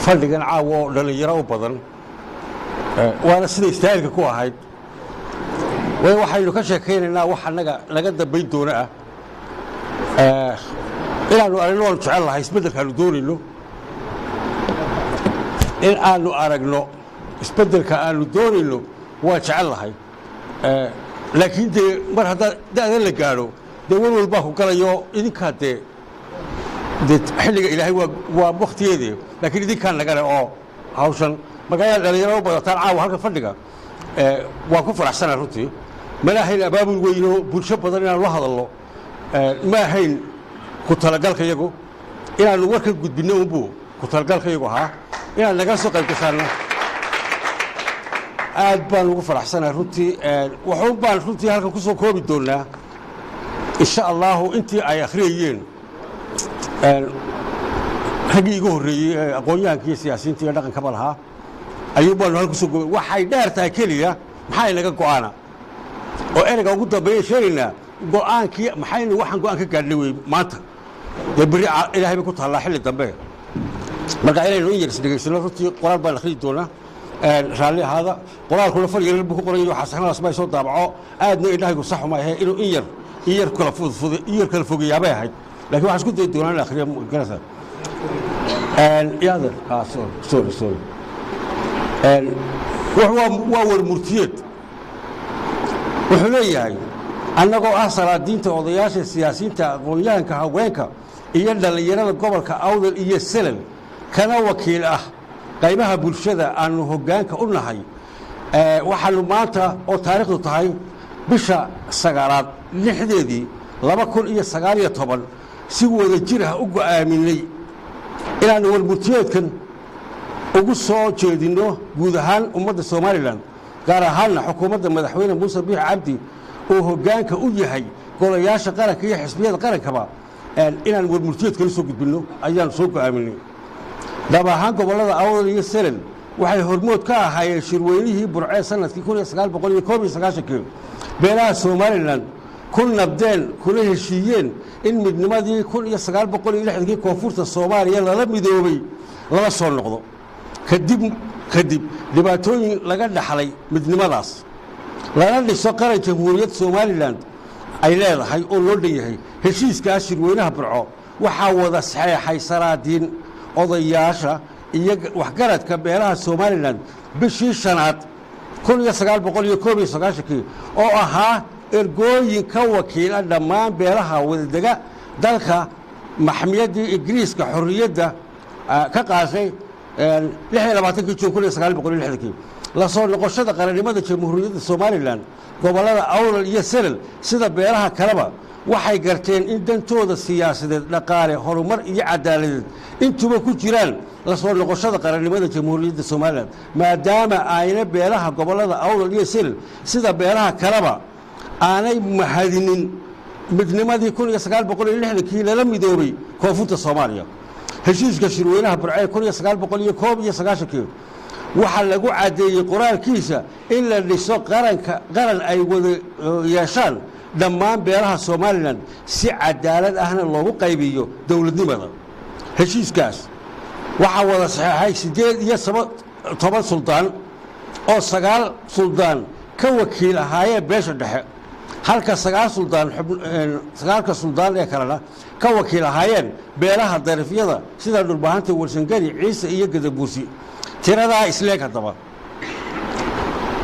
fadhigan caawo dhalinyaro u badan waana sida istaahilka ku ahayd waxaynu ka sheekaynaynaa wax annaga naga dambayn doona inaannu aragno waanu jecel lahay isbeddelkaannu doonayno in aannu aragno isbeddelka aannu doonayno waan jecel lahay laakiin dee mar haddaa da'dan la gaadho dee walwal baa ku galayo idinkaa dee xilliga ilaahay waa wakhtigeedii laakiin idinkaan nagale oo hawshan markaa dhalinyaro u badataan caawa halka fadhiga waan ku faraxsanaa runtii mana ahayn abaabul weyno bulsho badan inaanu la hadalno ma ahayn ku talagalka iyagu inaannu warka gudbinno unbuu ku talagalka iyagu ahaa inaan nagala soo qayb gashaanno aad baan ugu faraxsanahay runtii waxuun baan runtii halkan ku soo koobi doonnaa insha allaahu intii ay akhriyayeen raggii igu horreeyey ee aqoon-yahankii siyaasiyiinta iyo dhaqankaba lahaa ayuu baanu halka kusoo goobay waxay dheer tahay keliya maxaa inaga go'aana oo ereyga ugu dambeeya sheegaynaa go'aankii maxaynu waxaan go'aan ka gaadhnay wey maanta dee berri ilaahay bay ku taallaa xilli dambe marka inaynu in yar isdhegaysano runtii qoraal baan akhriyi doonaa raalli ahaada qoraalkuna far yaryar buu ku qoran yahay xasanadaas baa soo daabaco aadna indhahaygu sax uma ahe inuu in yar kala fogeeyaabay ahayd laakiin waxaan isku dayi doonaa in akhriya garasa yaadan sorry waa warmurtiyeed wuxuu leeyahay annagoo ah salaadiinta odayaasha siyaasiyiinta aqoon-yahanka haweenka iyo dhallinyarada gobolka awdal iyo selal kana wakiil ah qaybaha bulshada aannu hoggaanka u nahay waxaannu maanta oo taariikhdu tahay bisha 9aad 6deedii 2019 si wada jir ah u go'aaminay inaannu warmurtiyeedkan ugu soo jeedinno guud ahaan ummadda somalilan gaar ahaanna xukuumadda madaxweyne muuse biix cabdi oo hoggaanka u yahay golayaasha qaranka iyo xisbiyada qarankaba inaan warmurtiyeedkala soo gudbinno ayaannu soo go'aaminay dhab ahaan gobollada awdal iyo selal waxay hormood ka ahaayeen shirweynihii burcee sanadkii 1991 beelaha somalilan ku nabdeen kuna heshiiyeen in midnimadii 1960kii koonfurta soomaaliya lala midoobay lala soo noqdo kadib dhibaatooyin laga dhaxlay midnimadaas lana dhiso qaran jamhuuriyad somalilan ay leedahay oo loo dhan yahay heshiiskaas shirweynaha burco waxaa wada saxeexay salaadiin odayaasha iyo waxgaradka beelaha somalilan bishii 5aad 1991 oo ahaa ergooyin ka wakiila dhammaan beelaha wadadega dalka maxmiyadii ingiriiska xorriyadda ka qaatay 26 juun 1960 la soo noqoshada qarannimada jamhuuriyadda somalilan gobollada awdal iyo selal sida beelaha kaleba waxay garteen in dantooda siyaasadeed dhaqaale horumar iyo cadaaladeed intuba ku jiraan la soo noqoshada qarannimada jamhuuriyadda somalilan maadaama ayna beelaha gobollada awdal iyo selal sida beelaha kaleba aanay mahadinin midnimadii 1960kii lala midoobay koonfurta soomaaliya heshiiska shirweynaha burcee 1991 waxaa lagu caddeeyey qoraalkiisa in la dhiso qaran ay wada yeeshaan dhammaan beelaha somalilan si cadaalad ahna loogu qaybiyo dowladnimada heshiiskaas waxaa wada saxeexay 18 suldaan oo 9 suldaan ka wakiil ahaayeen beesha dhexe halka 9 suldaan ee kalena ka wakiil ahaayeen beelaha darafyada sida dhulbahanta warsangari ciise iyo gadabuursi tiradaa isleeg haddaba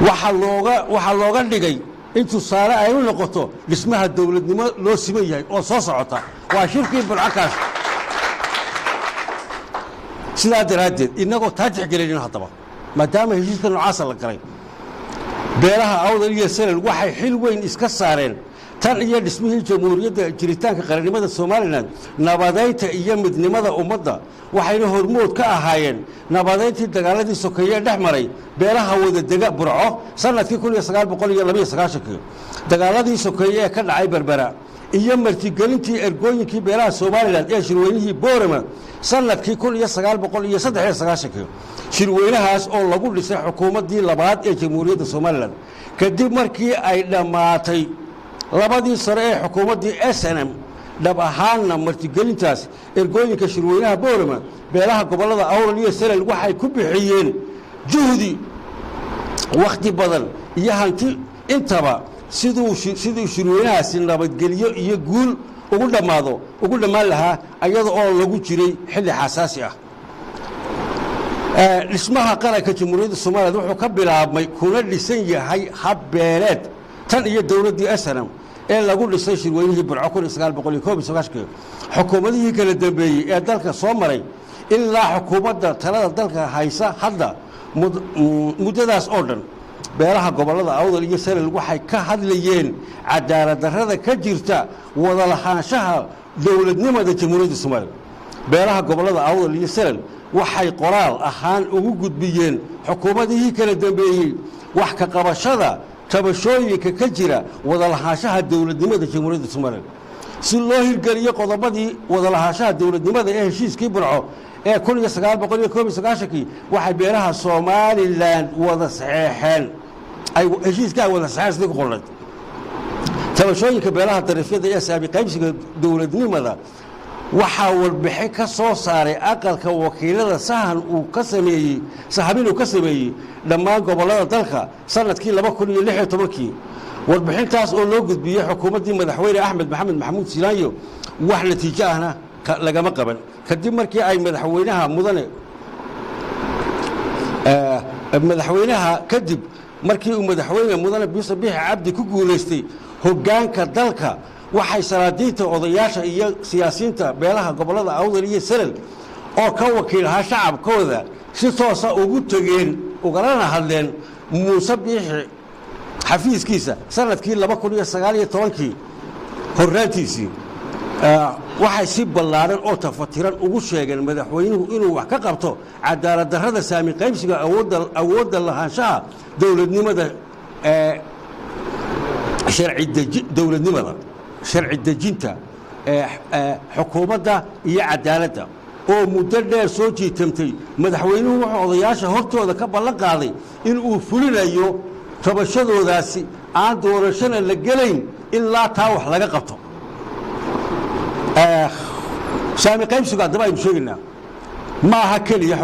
waxaa looga dhigay in tusaale ay u noqoto dhismaha dowladnimo loo siman yahay oo soo socota waa shirkii burcakaas sidaa daraaddeed innagoo taa tixgelinin haddaba maadaama heshiiska noocaasa la galay beelaha awdal iyo selal waxay xil weyn iska saareen tan iyo dhismihii jamhuuriyadda jiritaanka qarannimada somalilan nabadaynta iyo midnimada ummadda waxayna hormood ka ahaayeen nabadayntii dagaaladii sokeeye dhex maray beelaha wadadega burco sanadkii 1992 dagaaladii sokeeye ee ka dhacay berbera iyo martigelintii ergooyinkii beelaha somalilan ee shirweynihii boorama sanadkii 1993 shirweynahaas oo lagu dhisay xukuumaddii labaad ee jamhuuriyadda somalilan kadib markii ay dhammaatay labadii sare ee xukuumaddii SNM dhab ahaanna martigelintaas ergooyinka shirweynaha boorama beelaha gobollada awdal iyo salel waxay ku bixiyeen juhdi wakhti badan iyo hanti intaba siduu shirweynahaasi nabadgelyo iyo guul ugu dhammaan lahaa iyada oo lagu jiray xilli xasaasi ah dhismaha qaranka jamhuuriyadda Soomaaliya wuxuu ka bilaabmay kuna dhisan yahay hab beeleed tan iyo dawladdii SNM ee lagu dhisay shirweynihii Burco 1991 xukuumadihii kala dambeeyay ee dalka soo maray ilaa xukuumadda talada dalka haysa hadda muddadaas oo dhan beelaha gobollada awdal iyo salel waxay ka hadlayeen cadaalad darrada ka jirta wada lahaanshaha dawladnimada jamhuuriyadda Soomaaliya beelaha gobollada awdal iyo salel waxay qoraal ahaan ugu gudbiyeen xukuumadihii kala dambeeyay wax ka qabashada tabashooyinka ka jira wada lahaanshaha dawladnimada jamhuuriyadda Soomaaliya si loo hirgeliyo qodobadii wada lahaanshaha dawladnimada ee heshiiskii Burco ee 1991 waxay beelaha Soomaaliland wada saxeexeen ay heshiiska wada saxeexday ku qornay tabashooyinka beelaha darafyada ee saabi qaybsiga dawladnimada waxaa warbixin ka soo saaray aqalka wakiilada sahan uu ka sameeyey dhammaan gobollada dalka sanadkii 2016 warbixintaas oo loo gudbiyey xukuumaddii madaxweyne Axmed Maxamed Maxamuud Silaanyo wax natiijo ahna lagama qaban kadib markii ay madaxweynaha mudane Biixi Cabdi ku guuleystay hoggaanka dalka waxay salaadiinta odayaasha iyo siyaasiyiinta beelaha gobollada awdal iyo salel oo ka wakiilaha shacabkooda si toos ah ugu tageen ugalana hadleen Muuse Biixi xafiiskiisa sanadkii 2019 horraantiisii waxay si ballaaran oo tafatiran ugu sheegeen madaxweynuhu inuu wax ka qabto cadaalad darrada saami qaybsiga awoodda lahaanshaha dawladnimada sharci dejinta xukuumadda iyo cadaaladda oo muddo dheer soo jiitamtay madaxweynuhu wuxuu odayaasha hortooda ka ballan qaaday in uu fulinayo tabashadoodaasi aan doorashana la gelayn ilaa taa wax laga qabto saami qaybsigu haddaba aynu sheegaynaa ma aha keliya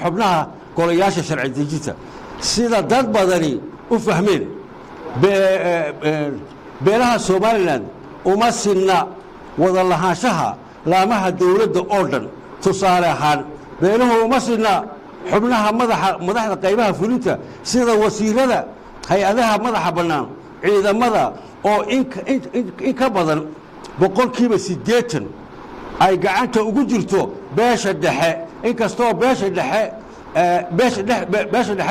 xubnaha golayaasha sharci dejinta sida dad badani u fahmeen beelaha Somaliland uma sinna wada lahaanshaha laamaha dawladda oo dhan tusaale ahaan beeluhu uma sinna xubnaha madaxda qaybaha fulinta sida wasiirada hay-adaha madaxa bannaan ciidamada oo in ka badan 80% ay gacanta ugu jirto beesha dhexe inkastoo beesha dhexe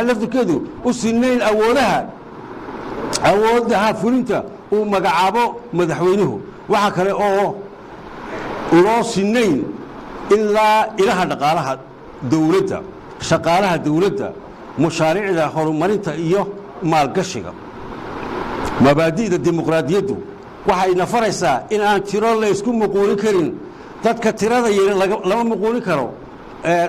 laftirkeedu u sinnayn awoodaha fulinta uu magacaabo madaxweynuhu waxa kale oo loo sinnayn ilaa ilaha dhaqaalaha dawladda shaqaalaha dawladda mushaariicda horumarinta iyo maalgashiga mabaadi'da dimuqraadiyaddu waxay nafaraysaa in aan tiro la isku muquulin karin dadka tirada yar lama muquulin karo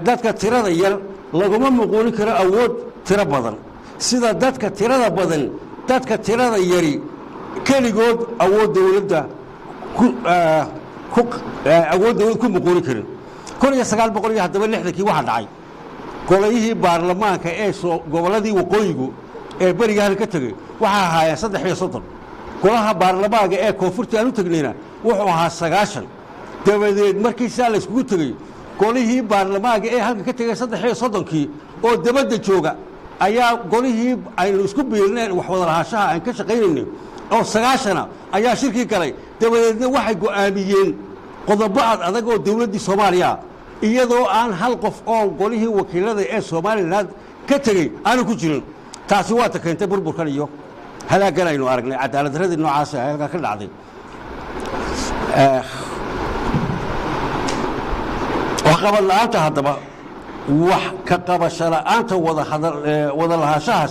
dadka tirada yar laguma muquulin karo awood tiro badan sida dadka tirada badan dadka tirada yari keligood awood dawladda ku muquulin karin 1960 waxa dhacay golayihii baarlamaanka ee gobolladii waqooyigu ee bariga halka ka tagay waxa ahaayeen 330 golaha baarlamaanka ee koonfurta aanu tagnayna wuxuu ahaa 90 dabadeed markii la iskugu tagay golihii baarlamaanka ee halka ka tagay 330kii oo dabadda jooga ayaa golihii aynu isku biirneen wax wada lahaanshaha aan ka shaqaynaynay oo 90 ayaa shirkii galay dabadeedna waxay go'aamiyeen qodobo adag oo dawladdii Soomaaliya iyadoo aan hal qof oo golihii wakiilada ee Soomaaliland ka tagay aanu ku jirin taasi waa ta keentay burburkan iyo halaagan aynu aragnay cadaalad darradii noocaas ah halka ka dhacday wax qabad la'aanta haddaba wax ka qabasho la'aanta wada lahaanshaha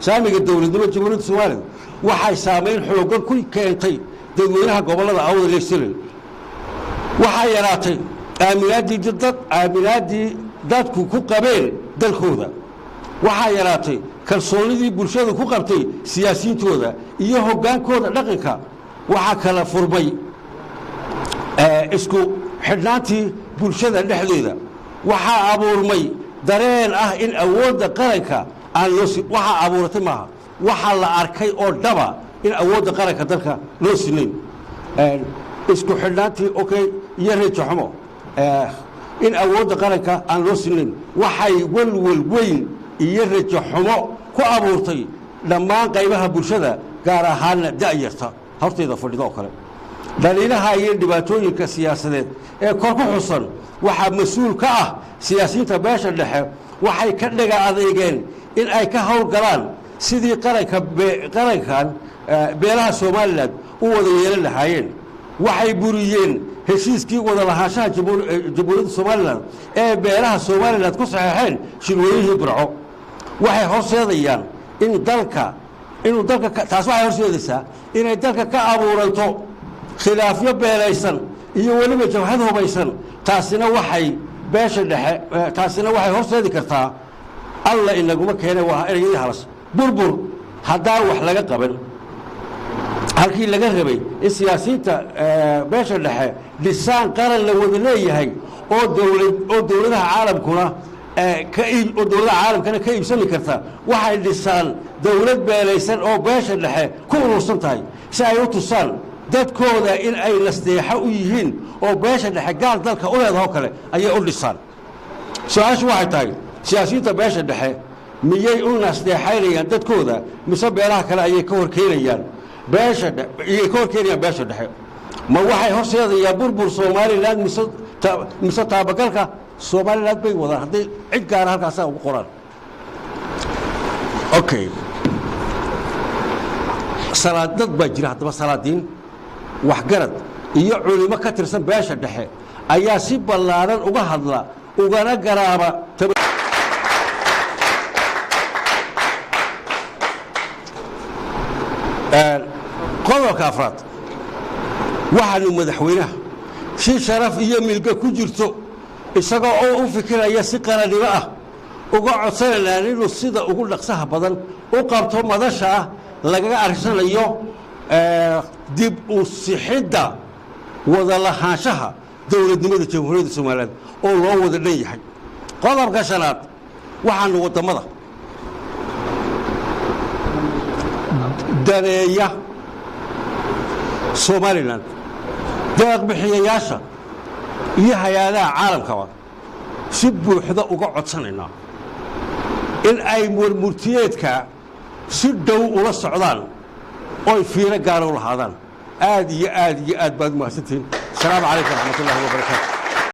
saamiga dawladnimada jamhuuriyadda Soomaaliya waxay saameyn xooggan ku keentay dadweynaha gobollada awdal iyo salel waxaa yaraatay aaminaadii dadku ku qabeen dalkooda waxaa yaraatay kalsoonidii bulshada ku qabtay siyaasiyiintooda iyo hoggaankooda dhaqanka waxaa kala furmay isku xidhnaantii bulshada dhexdeeda waxaa abuurmay dareen ah in awoodda qaranka aan loo waxaa abuuratay maaha waxaa la arkay oo dhaba in awoodda qaranka dalka loo sinayn isku xidhnaantii okay iyo reejaxumo in awoodda qaranka aan loo sinayn waxay walwal weyn iyo reejaxumo ku abuurtay dhammaan qaybaha bulshada gaar ahaanna da'yarta horteeda fadhida oo kale dhaliilaha iyo dhibaatooyinka siyaasadeed ee kor ku xusan waxaa mas-uul ka ah siyaasiyiinta beesha dhexe waxay ka dhaga adeegeen in ay ka howlgalaan sidii qarankan beelaha somalilan u wada yeelan lahaayeen waxay buriyeen heshiiskii wada lahaanshaha jamhuuriyadda somalilan ee beelaha somalilan ku saxeexeen shirweynihii burco waxay horseedayaan taas waxay horseedaysaa inay dalka ka abuuranto khilaafyo beelaysan iyo weliba jabhad hubaysan taasina waxay horseedi kartaa alla inaguma keene waa ereyadii halas burbur haddaan wax laga qaban halkii laga rabay in siyaasiyiinta beesha dhexe dhisaan qaran la wada leeyahay oo dowladaha caalamkuna oo dowladaha caalamkana ka iibsami karta waxay dhisaan dowlad beelaysan oo beesha dhexe ku urursan tahay si ay u tusaan dadkooda in ay nasteexo u yihiin oo beesha dhexe gaal dalka u leedaho kale ayay u dhisaan su-aashu waxay tahay siyaasiyiinta beesha dhexe miyay u nasteexaynayaan dadkooda mise beelaha kale ayay ka horkeenayaan beesha dhexe ma waxay horseedayaan burbur somalilan mise taabagalka somalilan bay wadaan hadday cid gaara halkaasaa ugu qoraan okay dad baa jira haddaba salaadiin waxgarad iyo culimo ka tirsan beesha dhexe ayaa si ballaaran uga hadla ugana garaaba qodobka afraad waxaanu madaxweynaha si sharaf iyo milga ku jirto isagoo oo u fikiraya si qarannimo ah uga codsanaynaan inuu sida ugu dhaqsaha badan u qabto madasha ah lagaga arsanayo dib u sixidda wada lahaanshaha dowladnimada jamhuuriyadda somalilan oo loo wada dhan yahay qodobka shanaad waxaanu waddamada daneeya somalilan deeqbixiyayaasha iyo hay-adaha caalamkaba si buuxda uga codsanaynaa in ay murtiyeedka si dhow ula socdaan oy fiiro gaara u lahaadaan aad iyo aad baad u mahadsantihiin asalaamu calaykum raxmat ullahi wabarakaatu